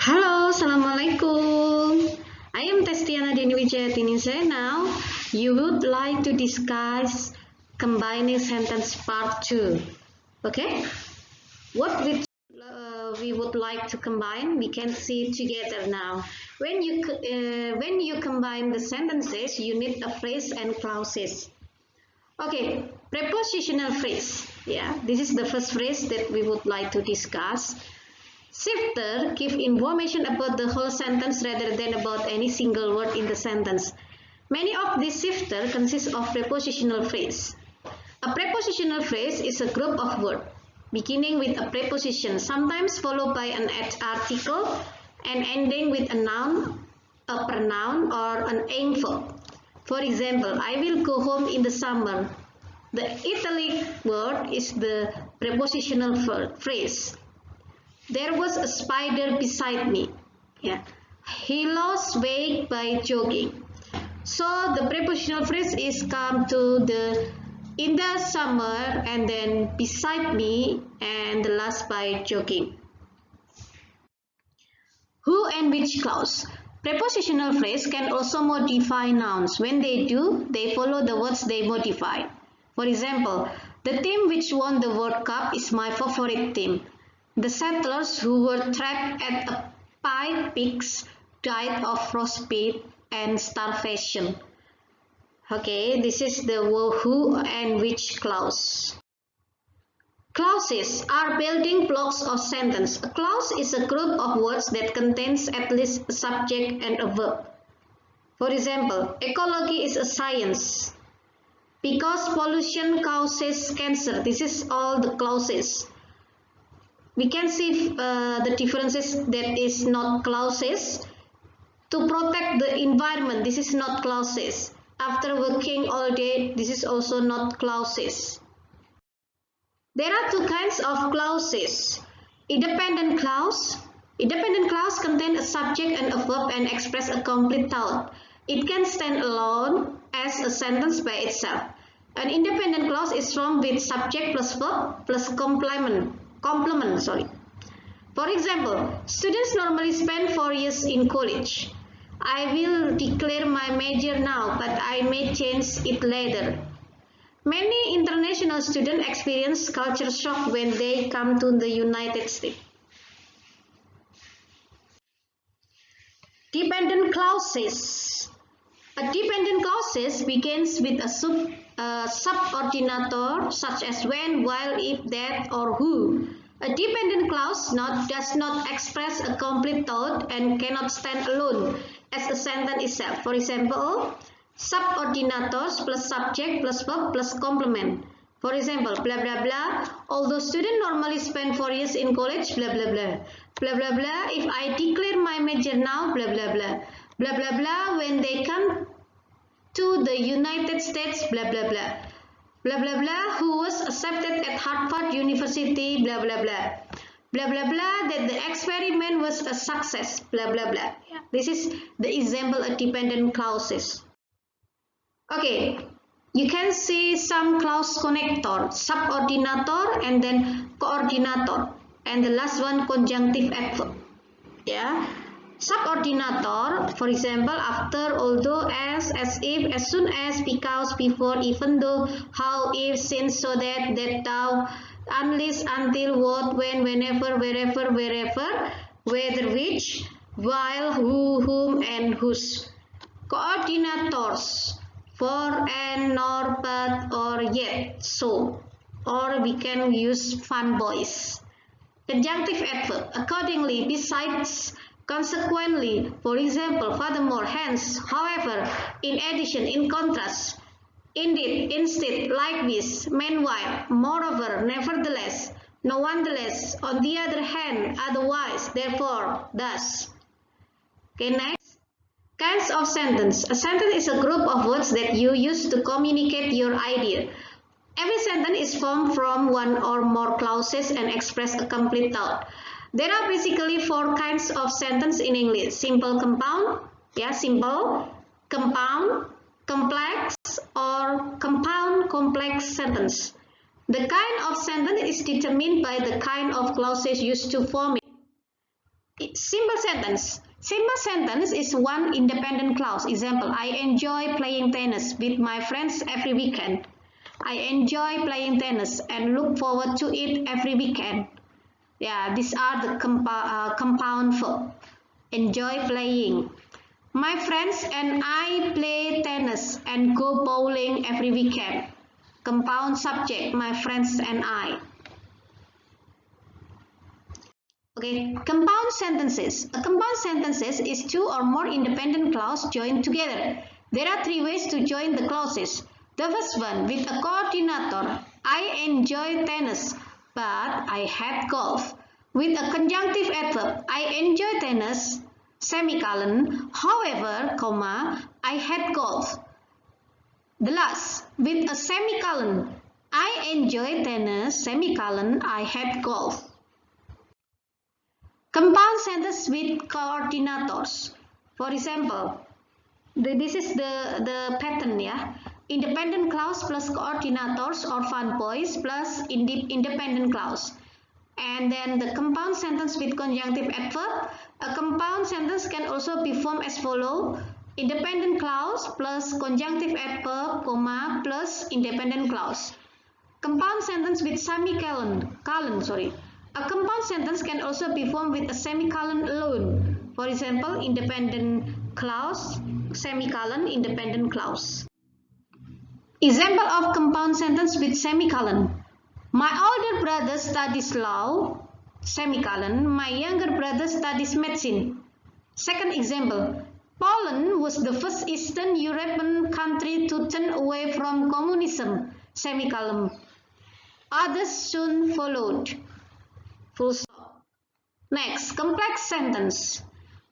Halo, Assalamualaikum. I am Testiana Deni Wijayatiningsih. Now, you would like to discuss combining sentence part 2. Okay? What we would like to combine, we can see together now. When you combine the sentences, you need a phrase and clauses. Okay, prepositional phrase. Yeah, this is the first phrase that we would like to discuss. Shifter give information about the whole sentence rather than about any single word in the sentence. Many of these shifter consist of prepositional phrase. A prepositional phrase is a group of words beginning with a preposition, sometimes followed by an article and ending with a noun, a pronoun, or an aim verb. For example, I will go home in the summer. The italic word is the prepositional phrase. There was a spider beside me. Yeah. He lost weight by jogging. So the prepositional phrase is come to the in the summer and then beside me and the last by jogging. Who and which clause? Prepositional phrase can also modify nouns. When they do, they follow the words they modify. For example, the team which won the World Cup is my favorite team. The settlers who were trapped at a pie pits died of frostbite and starvation. Okay, this is the who and which clause. Clauses are building blocks of sentence. A clause is a group of words that contains at least a subject and a verb. For example, ecology is a science. Because pollution causes cancer. This is all the clauses. We can see the differences. That is not clauses. To protect the environment, this is not clauses. After working all day, this is also not clauses. There are two kinds of clauses. Independent clause. Independent clause contains a subject and a verb and express a complete thought. It can stand alone as a sentence by itself. An independent clause is formed with subject plus verb plus complement. For example, students normally spend 4 years in college. I will declare my major now, but I may change it later. Many international students experience culture shock when they come to the United States. Dependent clauses. A dependent clause begins with a subordinator such as when, while, if, that, or who. A dependent clause does not express a complete thought and cannot stand alone as a sentence itself. For example, subordinators plus subject plus verb plus complement. For example, blah blah blah. Although students normally spend 4 years in college, blah blah blah. Blah blah blah. If I declare my major now, blah blah blah. Blah blah blah. When they come to the United States, blah blah blah. Blah blah blah, who was accepted at Harvard University, blah blah blah. Blah blah blah, that the experiment was a success, blah blah blah. This is the example of dependent clauses. Okay, you can see some clause connector, subordinator and then coordinator, and the last one conjunctive adverb. Yeah. Subordinator, for example, after, although, as if, as soon as, because, before, even though, how, if, since, so that, thou, unless, until, what, when, whenever, wherever, wherever, whether, which, while, who, whom, and whose. Coordinators, for, and, nor, but, or, yet, so, or we can use fun boys. Conjunctive adverb, accordingly, besides, consequently, for example, furthermore, hence, however, in addition, in contrast, indeed, instead, like this, meanwhile, moreover, nevertheless, nonetheless, on the other hand, otherwise, therefore, thus. Okay, next. Kinds of sentence. A sentence is a group of words that you use to communicate your idea. Every sentence is formed from one or more clauses and express a complete thought. There are basically 4 kinds of sentence in English. Simple, compound, simple, compound, complex, or compound complex sentence. The kind of sentence is determined by the kind of clauses used to form it. Simple sentence. Simple sentence is one independent clause. Example, I enjoy playing tennis with my friends every weekend. I enjoy playing tennis and look forward to it every weekend. Yeah, these are the compound verb. Enjoy playing. My friends and I play tennis and go bowling every weekend. Compound subject, my friends and I. Okay, compound sentences. A compound sentences is two or more independent clauses joined together. There are three ways to join the clauses. The first one, with a coordinator. I enjoy tennis, but I hate golf. With a conjunctive adverb, I enjoy tennis, semicolon, however, comma, I hate golf. The last, with a semicolon, I enjoy tennis, semicolon, I hate golf. Compound sentence with coordinators. For example, this is the pattern, yeah. Independent clause plus coordinators or fun boys plus independent clause. And then the compound sentence with conjunctive adverb. A compound sentence can also be formed as follows. Independent clause plus conjunctive adverb, comma, plus independent clause. Compound sentence with semicolon, A compound sentence can also be formed with a semicolon alone. For example, independent clause, semicolon, independent clause. Example of compound sentence with semicolon. My older brother studies law, semicolon. My younger brother studies medicine. Second example. Poland was the first Eastern European country to turn away from communism, semicolon. Others soon followed. Full stop. Next, complex sentence.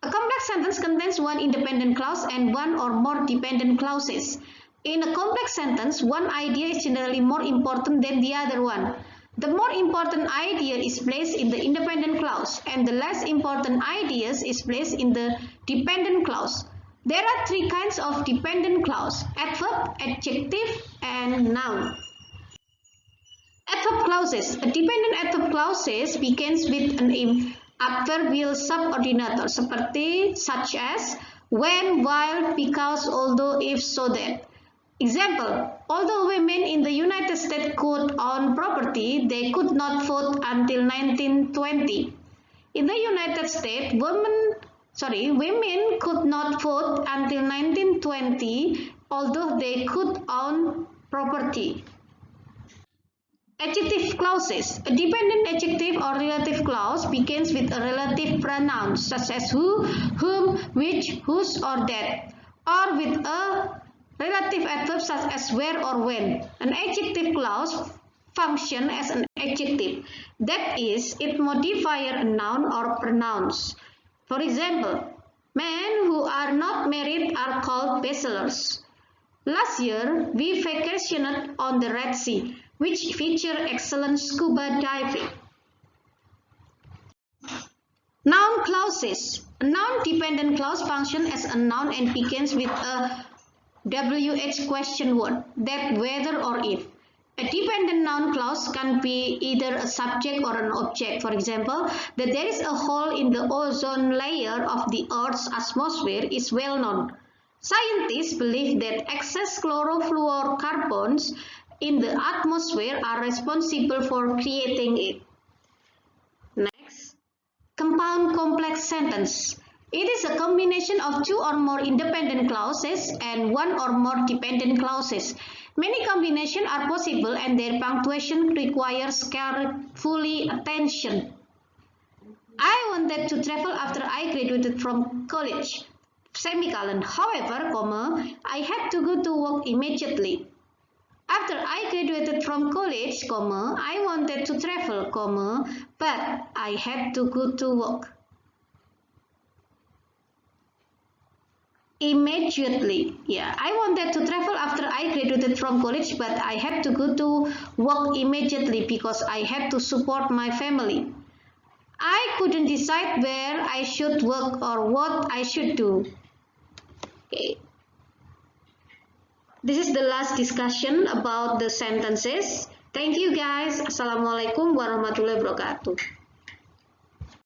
A complex sentence contains one independent clause and one or more dependent clauses. In a complex sentence, one idea is generally more important than the other one. The more important idea is placed in the independent clause and the less important ideas is placed in the dependent clause. There are three kinds of dependent clause: adverb, adjective, and noun. Adverb clauses. A dependent adverb clauses begins with an adverbial subordinator such as when, while, because, although, if, so that. Example, although women in the United States could own property, they could not vote until 1920. In the United States, women could not vote until 1920, although they could own property. Adjective clauses. A dependent adjective or relative clause begins with a relative pronoun such as who, whom, which, whose, or that, or with a relative adverb such as where or when. An adjective clause functions as an adjective. That is, it modifies a noun or pronouns. For example, men who are not married are called bachelors. Last year, we vacationed on the Red Sea, which featured excellent scuba diving. Noun clauses. A noun-dependent clause functions as a noun and begins with a WH question word, that, whether, or if. A dependent noun clause can be either a subject or an object. For example, that there is a hole in the ozone layer of the Earth's atmosphere is well known. Scientists believe that excess chlorofluorocarbons in the atmosphere are responsible for creating it. Next, compound complex sentence. It is a combination of two or more independent clauses and one or more dependent clauses. Many combinations are possible and their punctuation requires careful attention. I wanted to travel after I graduated from college, semicolon. However, comma, I had to go to work immediately. After I graduated from college, comma, I wanted to travel, comma, but I had to go to work immediately. Yeah, I wanted to travel after I graduated from college, but I had to go to work immediately because I had to support my family. I couldn't decide where I should work or what I should do. Okay. This is the last discussion about the sentences. Thank you guys. Assalamualaikum warahmatullahi wabarakatuh.